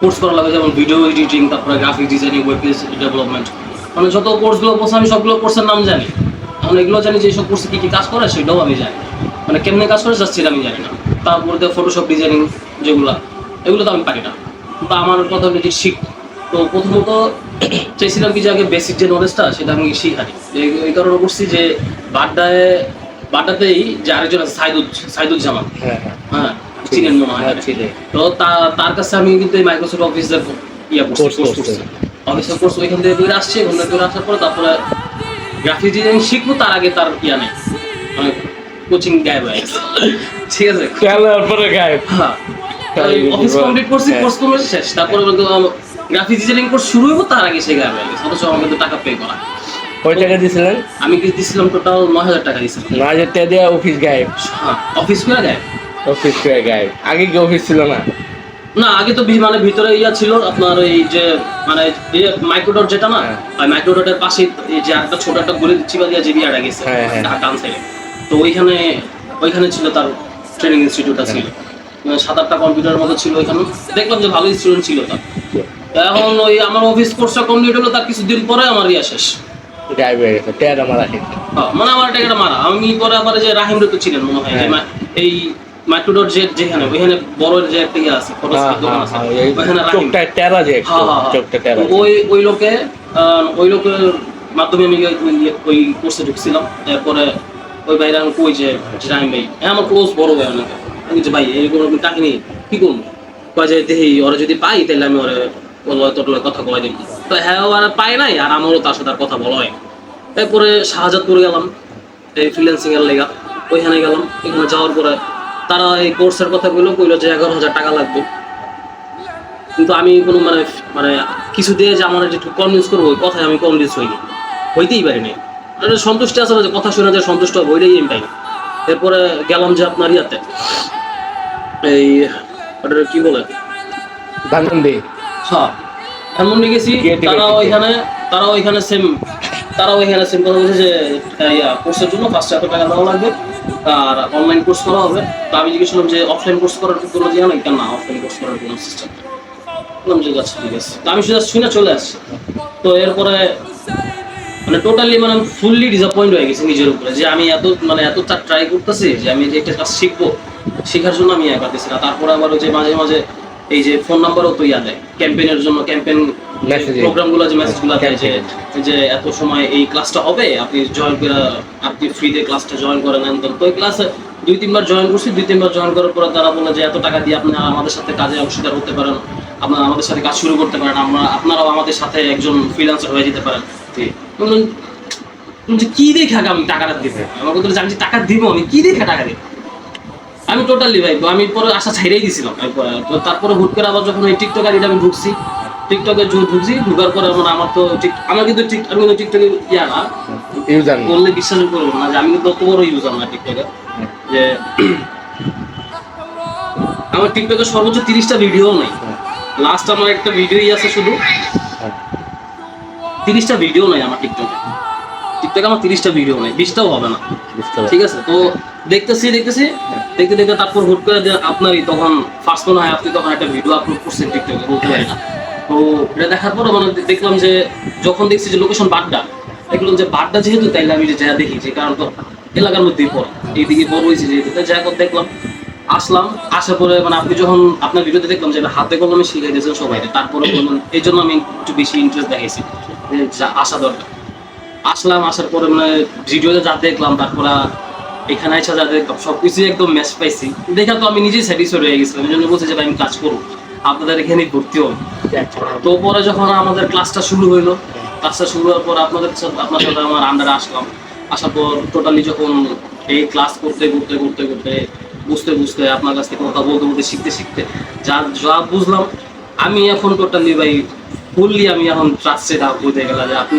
Course করা লাগে, যেমন ভিডিও এডিটিং, তারপরে graphic designing, web page development, মানে যত কোর্সগুলো করছে আমি সবগুলো কোর্সের নাম জানি। এখন এগুলো জানি যে এইসব কোর্সে কী কী কাজ করে সেটাও আমি জানি, মানে কেমনে কাজ করে জাস্ট সেটা আমি জানি না। তারপরে ফটোশপ ডিজাইনিং যেগুলো, এগুলো তো আমি পারি না। তো আমার কথা যদি শিখ, তো প্রথমত চাইছিলাম কি যে আগে বেসিক যে নলেজটা সেটা আমি শিখানি। এই কারণে করছি যে বাড্ডাতেই যে আরেকজন আছে সাইদুজ্জামান, হ্যাঁ চিনেন মনে হয়। তো তার কাছে আমি কিন্তু এই মাইক্রোসফট অফিসের কোর্স করছি, অফিসের কোর্স ওইখান থেকে করে আসছে। ওখান থেকে আসার পরে তারপরে গ্রাফিক ডিজাইনিং শিখবো, তার আগে তার নেই, মানে কোচিং গায়েব হয়ে গেছে। ঠিক আছে, হ্যাঁ অফিস কমপ্লিট করছি, কোর্স কমপ্লিট শেষ, তারপরে গ্রাফিক ডিজাইনিং কোর্স শুরু হবো তার আগে সে গায়েব হয়ে গেছে। অথচ আমার কিন্তু টাকা পে করা। কয় টাকা দিয়েছিলেন? আমি দিয়েছিলাম টোটাল 9,000 টাকা দিয়েছিলাম। 9,000 টাকা দিয়ে অফিস গায়েব? হ্যাঁ অফিস করে গায়েব। অফিস করে গায়েব? আগে কি অফিস ছিল না? না আগে তো মানে ভিতরে ছিল আপনার ওই যে মানে মাইক্রোডট যেটা না, ওই মাইক্রোডটের পাশে এই যে একটা ছোট একটা গলি চিবা দিয়া যে বিয়াটা গেছে ডান সাইডে, তো ওইখানে ছিল তার ট্রেনিং ইনস্টিটিউটটা ছিল। 7-8টা কম্পিউটারের মতো ছিল ওইখানে। দেখলাম যে ভালো স্টুডেন্ট ছিল তার। এখন ওই আমার অফিস কোর্সটা কমপ্লিট হলো, তার কিছুদিন পরে আমার শেষ, গায়েব হয়ে গেছে। টেরা মারা মানে আমার টাকাটা মারা। আমি পরে আবার যে রাহিম তো ছিলেন মনে হয়, এই মাইক্রোডট যেখানে ওইখানে বড় যে একটা আছে দোকান আছে, ওইখানে চোখটা টেরা যে চোখটা টেরা, ওই লোকের মাধ্যমে আমি ওই কোর্সে ঢুকছিলাম। তারপরে ওই ভাইরা আমি কই যে রাহিম ভাই, আমার ক্লোজ বড় ভাই অনেকে, আমি যে ভাই এরকম কাহিনী কি করবো, কয় যে দেখি ওরা যদি পাই তাহলে আমি ওরা কথা কয় দিই। তো হ্যাঁ ওরা পায় নাই, আর আমারও তার সাথে কথা বলা হয়। তারপরে শাহজাদপুরে গেলাম এই ফ্রিল্যান্সিং এর লেগা, ওইখানে গেলাম। এখানে যাওয়ার পরে তারা এই কোর্সের কথা কইলো যে 11,000 টাকা লাগবে। কিন্তু আমি কোনো মানে কিছু দিয়ে যে আমার একটু কনভিন্স করবো, ওই কথায় আমি কনভিন্স হইতেই পারিনি। সন্তুষ্টি আছে না যে কথা শুনে যে সন্তুষ্ট হবে, ওইটাই আমি পাইনি। এরপরে গেলাম যে আপনার এই ওটা কি বলে ধানমন্ডি, হ্যাঁ ধানমন্ডি গেছি। তারা ওইখানে সেম কথা বলছে যে কোর্সের জন্য ফার্স্টে এত টাকা দেওয়া লাগবে, আর অনলাইন কোর্স করা হবে। তো আমি জিজ্ঞেস করলাম যে অফলাইন কোর্স করার কোনো জায়গা নেই কেন? না অফলাইন কোর্স করার কোনো সিস্টেম বললাম যে আচ্ছা ঠিক আছে। তো আমি শুনে চলে আসছি। তো এরপরে মানে টোটালি মানে ফুললি ডিসঅ্যাপয়েন্ট হয়ে গেছি নিজের উপরে, যে আমি এত ট্রাই করতেছি যে আমি যে একটা কাজ শিখবো, শেখার জন্য আমি পারতেছি না। তারপরে আবার ওই যে মাঝে মাঝে এই যে ফোন নাম্বারও তো দেয় ক্যাম্পেইনের জন্য, ক্যাম্পেইন প্রোগ্রামগুলো যে মেসেজগুলো দেয় যে এত সময় এই ক্লাসটা হবে, আপনি জয়েন করে আপনি ফ্রিতে ক্লাসটা জয়েন করে নেন। তো ওই ক্লাসে 2-3 বার জয়েন করছি। 2-3 বার জয়েন করার পরে তারা বলে যে এত টাকা দিয়ে আপনি আমাদের সাথে কাজে অংশীদার হতে পারেন, আপনারা আমাদের সাথে কাজ শুরু করতে পারেন, আপনারাও আমাদের সাথে একজন ফ্রিল্যান্সার হয়ে যেতে পারেন। কি দেখে আমি টাকাটা দিবে? আমার কথা জানছি টাকা দিব, আমি কি দেখে টাকা দিব? আমি টোটালি ভাই আমি পরে আশা ছাইড়াই দিয়েছিলাম। তারপরে হুট করে আবার যখন ওই টিকটক আইডিটা আমি ঢুকছি, ঢুকার পরে আমার তো আমার কিন্তু আমি কিন্তু টিকটকে না ইউজার বললে বিশ্বাস করবো না যে আমি কিন্তু অত বড় ইউজার না টিকটকে। যে আমার টিকটকে সর্বোচ্চ 30টা ভিডিও নাই। লাস্ট আমার একটা ভিডিওই আছে, শুধু 30টা ভিডিও নাই আমার টিকটকে আমার 30টা ভিডিও নাই, 20টাও হবে না। ঠিক আছে, তো দেখতে দেখতে তারপর হুট করে আপনারই তখন ফার্স্ট মনে হয় আপনি তখন একটা ভিডিও আপলোড করছেন টিকটকে, বলতে পারি না। তো এটা দেখার পর মানে দেখলাম যে যখন দেখছি যে লোকেশন বাড্ডা, দেখলাম যে বাড্ডা যেহেতু তাইলে আমি যে যা দেখি যে কারণ তো এলাকার মধ্যেই পড়ে, এইদিকে বড় হয়েছে যেহেতু, যা দেখলাম আসলাম। আসার পরে মানে আপনি যখন আপনার ভিডিওতে দেখলাম যে হাতে কলমে শিখাই দিয়েছেন সবাই, তারপরে এই জন্য আমি একটু বেশি ইন্টারেস্ট দেখাইছি যে আসা দরকার। আসলাম, আসার পরে মানে ভিডিওতে যা দেখলাম, তারপরে এখানে এসে যা দেখলাম সবকিছু একদম ম্যাচ পাইছি। দেখা তো আমি নিজেই স্যাটিসফাইড হয়ে গেছিলাম। এই জন্য বলছি যে আমি কাজ করবো, আপনাদের এখানেই ভর্তি হন। তো পরে যখন আমাদের ক্লাসটা শুরু হইলো, ক্লাসটা শুরু হওয়ার পর আপনার সাথে আমার আন্ডারে আসলাম। আসার পর টোটালি যখন এই ক্লাস করতে বুঝতে আপনার কাছ থেকে কথা বলতে শিখতে যা বুঝলাম, আমি এখন টোটালি ভাই ফুললি আমি এখন ট্রাস্টেড হইতে গেলাম যে আপনি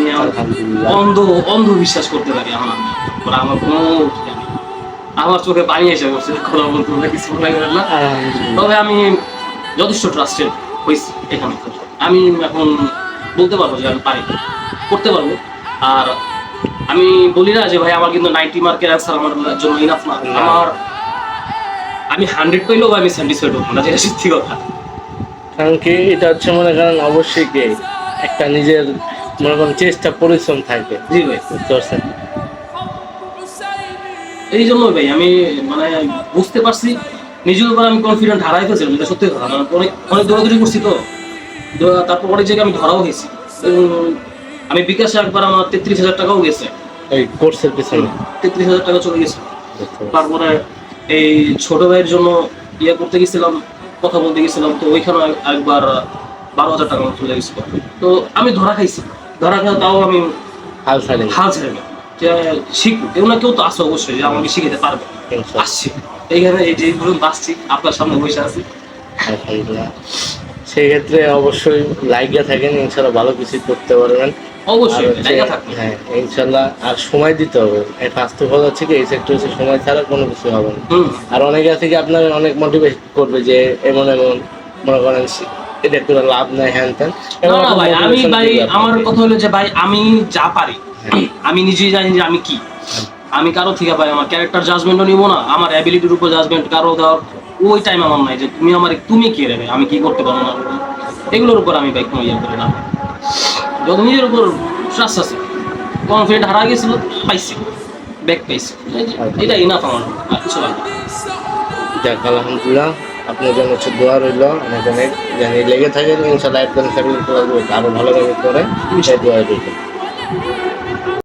অন্ধ বিশ্বাস করতে পারি এখন আমি। আমার কোনো আমার চোখে পানি এসে বসছে কথা বলতে কিছু লাগে না। তবে আমি যথেষ্ট ট্রাস্টেড হয়েছি এখানে। আমি এখন বলতে পারবো যে আমি করতে পারবো। আর আমি বলি না যে ভাই আমার কিন্তু 90 মার্কের অ্যান্সার আমার জন্য ইনাফ না। আমি 100 পেলেও আমি স্যাটিসফাইড হবো না, যেটা সত্যি কথা। কারণ কি এটা হচ্ছে মনে করেন অবশ্যই কি একটা নিজের মনে করেন চেষ্টা পরিশ্রম থাকে, জি ভাই, বুঝতে পারছেন? এই জন্যই ভাই আমি মানে বুঝতে পারছি নিজের উপর আমি কনফিডেন্ট হারাই ফেলছিলাম, এটা সত্যি কথা। মানে অনেক অনেক দৌড়াদৌড়ি করছি তো, তারপর অনেক জায়গায় আমি ধরাও গেছি। আমি বিকাশে একবার আমার 33,000 টাকাও গেছে, এই কোর্সের পিছনে। 33,000 টাকা চলে গেছে। বুঝতে পারছি। তারপরে এই ছোট ভাইয়ের জন্য ইয়ে করতে গেছিলাম, কথা বলতে গেছিলাম, তো ওইখানে একবার 12,000 টাকা মতো চলে গেছিল। তো আমি ধরা খাইছি, ধরা খাওয়া তাও আমি হাল ছাড়েন। হাল ছেড়ে না, যে শিখবো, কেউ না কেউ তো আছে অবশ্যই যে আমাকে শিখাতে পারবে। ইনশাআল্লাহ। আসছি এইখানে এই যে পর্যন্ত আসছি, আপনার সামনে বসে আছি। আলহামদুলিল্লাহ। সেই ক্ষেত্রে অবশ্যই লাইগা থাকেন, ইনশাল্লাহ ভালো কিছু করতে পারবেন। অবশ্যই আর হচ্ছে জায়গা থাকবে। হ্যাঁ ইনশাল্লাহ, আর সময় দিতে হবে। এই ফার্স্ট অফ অল হচ্ছে কি এই সেক্টর হচ্ছে সময় ছাড়া কোনো কিছু হবে না। হুম। আর অনেকে আছে কি আপনার অনেক মোটিভেট করবে যে এমন এমন মনে করেন এটা করে লাভ নাই হ্যান ত্যান। না না ভাই, আমি ভাই আমার কথা হলো যে ভাই আমি যা পারি আমি নিজেই জানি যে আমি কি। আমি কারো থেকে ভাই আমার ক্যারেক্টার জাজমেন্টও নিব না, আমার অ্যাবিলিটির উপর জাজমেন্ট কারো দেওয়ার ওই টাইম আমার নাই যে তুমি আমার তুমি কি রে ভাই, আমি কি করতে পারবো না, এগুলোর উপর আমি ভাই কোনো ইয়ে করি না। যত নিজের উপর ট্রাস্ট আছে, কনফিডেন্ট হারা গেছিল, পাইছি, ব্যাক পাইছি, এটা ইনাফ আমার, আর কিছু লাগে না। যাক আলহামদুলিল্লাহ, আপনার জন্য হচ্ছে দোয়া রইল অনেক অনেক, জানি লেগে থাকেন ইনশাল্লাহ একদম আরো ভালোভাবে করে দোয়া রইল।